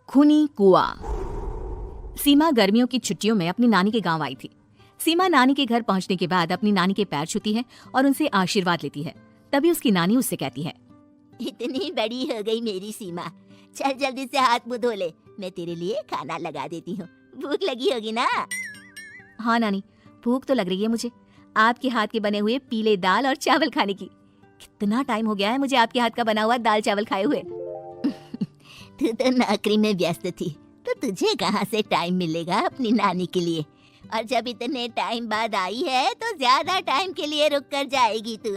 खूनी कुआं। सीमा गर्मियों की छुट्टियों में अपनी नानी के गांव आई थी। सीमा नानी के घर पहुंचने के बाद अपनी नानी के पैर छूती है और उनसे आशीर्वाद लेती है। तभी उसकी नानी उससे कहती है, इतनी बड़ी हो गई मेरी सीमा, चल जल्दी से हाथ मुंह धो ले, मैं तेरे लिए खाना लगा देती हूँ। भूख लगी होगी ना? हाँ नानी, भूख तो लग रही है मुझे, आपके हाथ के बने हुए पीले दाल और चावल खाने की। कितना टाइम हो गया है मुझे आपके हाथ का बना हुआ दाल चावल खाए हुए। तू तो नौकरी में व्यस्त थी, तो तुझे कहाँ से टाइम मिलेगा अपनी नानी के लिए? और जब इतने टाइम बाद आई है तो ज्यादा टाइम के लिए रुक कर जाएगी तू।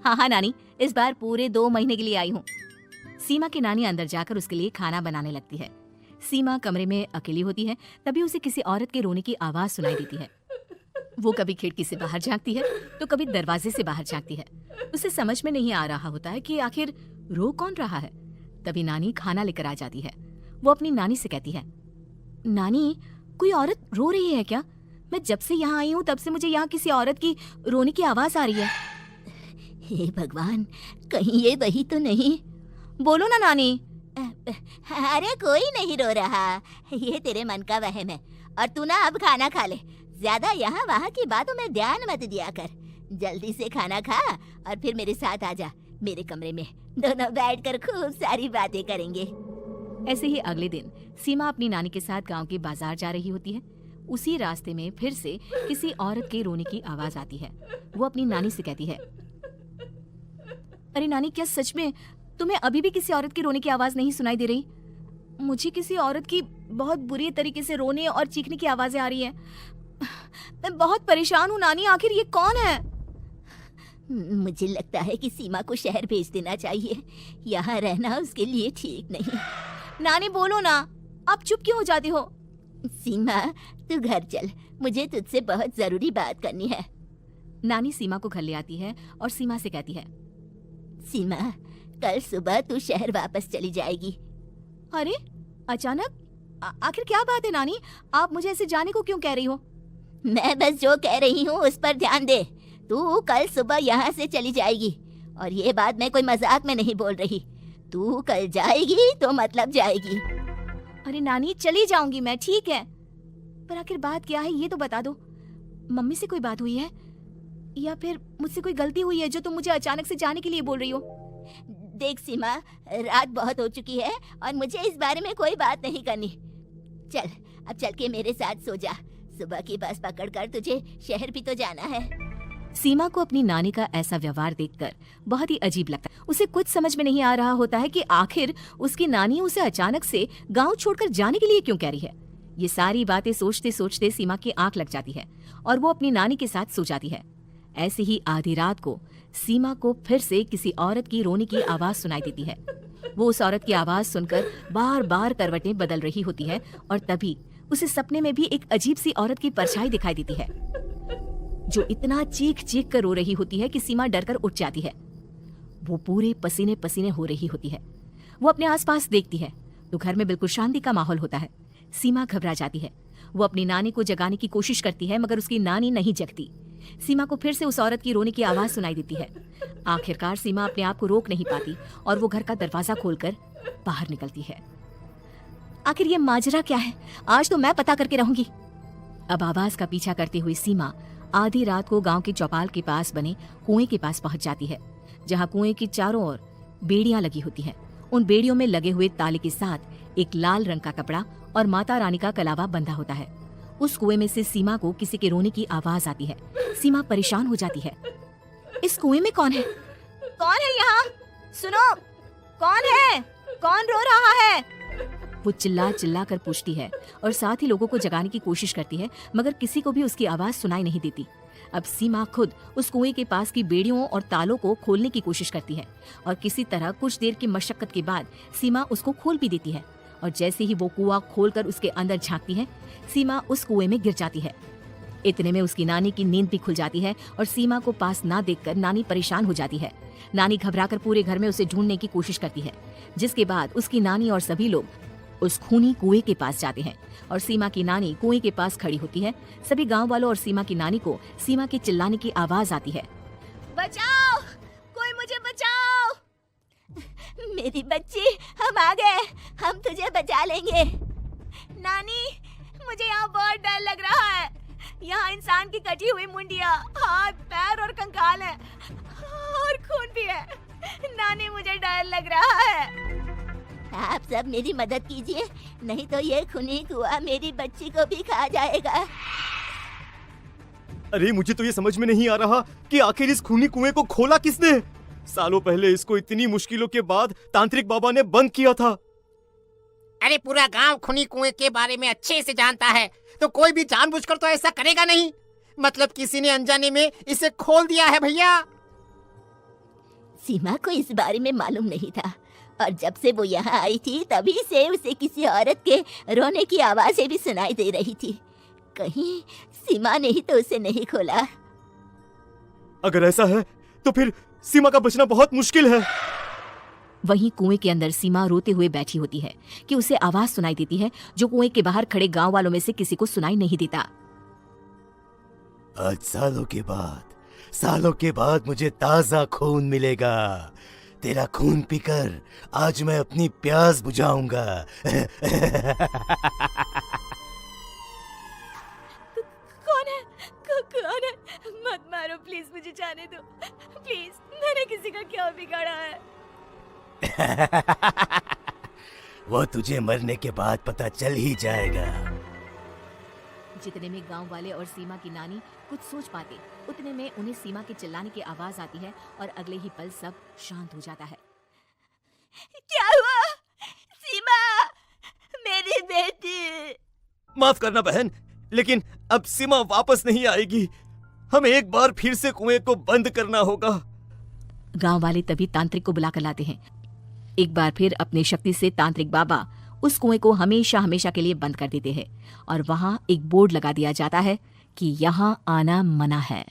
हाँ हाँ नानी, इस बार पूरे 2 महीने के लिए आई हूँ। सीमा की नानी अंदर जाकर उसके लिए खाना बनाने लगती है। सीमा कमरे में अकेली होती है, तभी उसे किसी औरत के रोने की आवाज सुनाई देती है। वो कभी खिड़की से बाहर झांकती है तो कभी दरवाजे से बाहर झांकती है। उसे समझ में नहीं आ रहा होता है कि आखिर रो कौन रहा है। तभी नानी खाना लेकर आ जाती है। वो अपनी नानी से कहती है, नानी, कोई औरत रो रही है क्या? मैं जब से यहाँ आई हूँ तब से मुझे यहाँ किसी औरत की रोने की आवाज आ रही है। हे भगवान, कहीं ये वही तो नहीं? बोलो ना नानी। अरे कोई नहीं रो रहा, ये तेरे मन का वहम है। और तू ना अब खाना खा ले, ज्यादा यहाँ वहाँ की बातों में ध्यान मत दिया कर। जल्दी से खाना खा और फिर मेरे साथ आ जा मेरे कमरे में, दोनों बैठकर खूब सारी बातें करेंगे। ऐसे ही अगले दिन सीमा अपनी नानी के साथ गांव के बाजार जा रही होती है। उसी रास्ते में फिर से किसी औरत के रोने की आवाज आती है। वो अपनी नानी से कहती है, अरे नानी, क्या सच में तुम्हें अभी भी किसी औरत की रोने की आवाज नहीं सुनाई दे रही? मुझे किसी औरत की बहुत बुरी तरीके से रोने और चीखने की आवाजें आ रही हैं। मैं बहुत परेशान हूँ नानी, आखिर ये कौन है? मुझे लगता है कि सीमा को शहर भेज देना चाहिए, यहाँ रहना उसके लिए ठीक नहीं। नानी बोलो ना, आप चुप क्यों हो जाती हो? सीमा, तू घर चल, मुझे तुझसे बहुत जरूरी बात करनी है। नानी सीमा को घर ले आती है और सीमा से कहती है, सीमा, कल सुबह तू शहर वापस चली जाएगी। अरे अचानक? आखिर क्या बात है नानी, आप मुझे ऐसे जाने को क्यों कह रही हो? मैं बस जो कह रही हूँ उस पर ध्यान दे। तू कल सुबह यहाँ से चली जाएगी, और ये बात मैं कोई मजाक में नहीं बोल रही। तू कल जाएगी तो मतलब जाएगी। अरे नानी, चली जाऊंगी मैं, ठीक है, पर आखिर बात क्या है ये तो बता दो। मम्मी से कोई बात हुई है या फिर मुझसे कोई गलती हुई है जो तुम मुझे अचानक से जाने के लिए बोल रही हो? देख सीमा, रात बहुत हो चुकी है और मुझे इस बारे में कोई बात नहीं करनी। चल, अब चल के मेरे साथ सो जा, सुबह की बस पकड़कर तुझे शहर भी तो जाना है। सीमा को अपनी नानी का ऐसा व्यवहार देखकर बहुत ही अजीब लगता है। उसे कुछ समझ में नहीं आ रहा होता है कि आखिर उसकी नानी उसे अचानक से गांव छोड़कर जाने के लिए क्यों कह रही है। ये सारी बातें सोचते सोचते सीमा की आंख लग जाती है और वो अपनी नानी के साथ सो जाती है। ऐसी ही आधी रात को सीमा को फिर से किसी औरत की रोने की आवाज सुनाई देती है। वो उस औरत की आवाज सुनकर बार बार करवटें बदल रही होती है और तभी उसे सपने में भी एक अजीब सी औरत की परछाई दिखाई देती है, जो इतना चीख चीख कर रो रही होती है कि सीमा डरकर उठ जाती है। वो पूरे पसीने पसीने हो रही होती है। वो अपने आसपास देखती है तो घर में बिल्कुल शांति का माहौल होता है। सीमा घबरा जाती है। वो अपनी नानी को जगाने की कोशिश करती है मगर उसकी नानी नहीं जगती। सीमा को फिर से उस औरत की रोने की आवाज सुनाई देती है। आखिरकार सीमा अपने आप को रोक नहीं पाती और वो घर का दरवाजा खोलकर बाहर निकलती है। आखिर ये माजरा क्या है, आज तो मैं पता करके रहूंगी। अब आवाज का पीछा करते हुए सीमा आधी रात को गांव के चौपाल के पास बने कुएं के पास पहुंच जाती है, जहां कुएं की चारों ओर बेड़ियां लगी होती हैं। उन बेड़ियों में लगे हुए ताले के साथ एक लाल रंग का कपड़ा और माता रानी का कलावा बंधा होता है। उस कुएं में से सीमा को किसी के रोने की आवाज आती है। सीमा परेशान हो जाती है। इस कुएं में कौन है? कौन है यहाँ? सुनो, कौन है? कौन रो रहा है? वो चिल्ला चिल्ला कर पूछती है और साथ ही लोगों को जगाने की कोशिश करती है, मगर किसी को भी उसकी आवाज सुनाई नहीं देती। अब सीमा खुद उस कुएं के पास की बेड़ियों और तालों को खोलने की कोशिश करती है और किसी तरह कुछ देर की मशक्कत के बाद सीमा उसको खोल भी देती है। और जैसे ही वो कुआं खोलकर उसके अंदर झांकती है, सीमा उस कुएं में गिर जाती है। इतने में उसकी नानी की नींद भी खुल जाती है और सीमा को पास ना देखकर नानी परेशान हो जाती है। नानी घबराकर पूरे घर में उसे ढूंढने की कोशिश करती है, जिसके बाद उसकी नानी और सभी लोग उस खूनी कुएं के पास जाते हैं और सीमा की नानी कुएं के पास खड़ी होती है। सभी गांव वालों और सीमा की नानी को सीमा के चिल्लाने की आवाज आती है, बचाओ, कोई मुझे बचाओ। मेरी बच्ची, हम आ गए, हम तुझे बचा लेंगे। नानी, मुझे यहाँ बहुत डर लग रहा है। यहाँ इंसान की कटी हुई मुंडिया, हाथ, पैर और कंकाल हैं और खून भी है। नानी, मुझे डर लग रहा है। आप सब मेरी मदद कीजिए, नहीं तो ये खूनी कुआं मेरी बच्ची को भी खा जाएगा। अरे मुझे तो ये समझ में नहीं आ रहा कि आखिर इस खूनी कुएं को खोला किसने। सालों पहले इसको इतनी मुश्किलों के बाद तांत्रिक बाबा ने बंद किया था। अरे पूरा गांव खूनी कुएं के बारे में अच्छे से जानता है, तो कोई भी जानबूझकर तो ऐसा करेगा नहीं। मतलब किसी ने अनजाने में इसे खोल दिया है भैया। सीमा को इस बारे में मालूम नहीं था, और जब से वो यहाँ आई थी तभी से उसे किसी औरत के रोने की आवाजें भी सुनाई दे रही थी। कहीं सीमा ने ही तो उसे नहीं खोला। अगर ऐसा है तो फिर सीमा का बचना बहुत मुश्किल है। वहीं कुएं के अंदर सीमा रोते हुए बैठी होती है कि उसे आवाज सुनाई देती है जो कुएं के बाहर खड़े गांव वालों में से किसी को सुनाई नहीं देता। आज सालों के बाद मुझे ताजा खून मिलेगा। तेरा खून पीकर आज मैं अपनी प्यास बुझाऊंगा। कौन है? कौन है? मत मारो प्लीज, मुझे जाने दो प्लीज। मैंने किसी का क्या बिगाड़ा है? वो तुझे मरने के बाद पता चल ही जाएगा। जितने में गांव वाले और सीमा की नानी कुछ सोच पाते, उतने में उन्हें सीमा के चिल्लाने की आवाज आती है और अगले ही पल सब शांत हो जाता है। क्या हुआ? सीमा, मेरी बेटी। माफ करना बहन, लेकिन अब सीमा वापस नहीं आएगी। हमें एक बार फिर से कुएं को बंद करना होगा। गांव वाले तभी तांत्रिक को बुलाकर लाते हैं। एक बार फिर अपनी शक्ति से तांत्रिक बाबा उस कुएं को हमेशा हमेशा के लिए बंद कर देते हैं और वहां एक बोर्ड लगा दिया जाता है कि यहाँ आना मना है।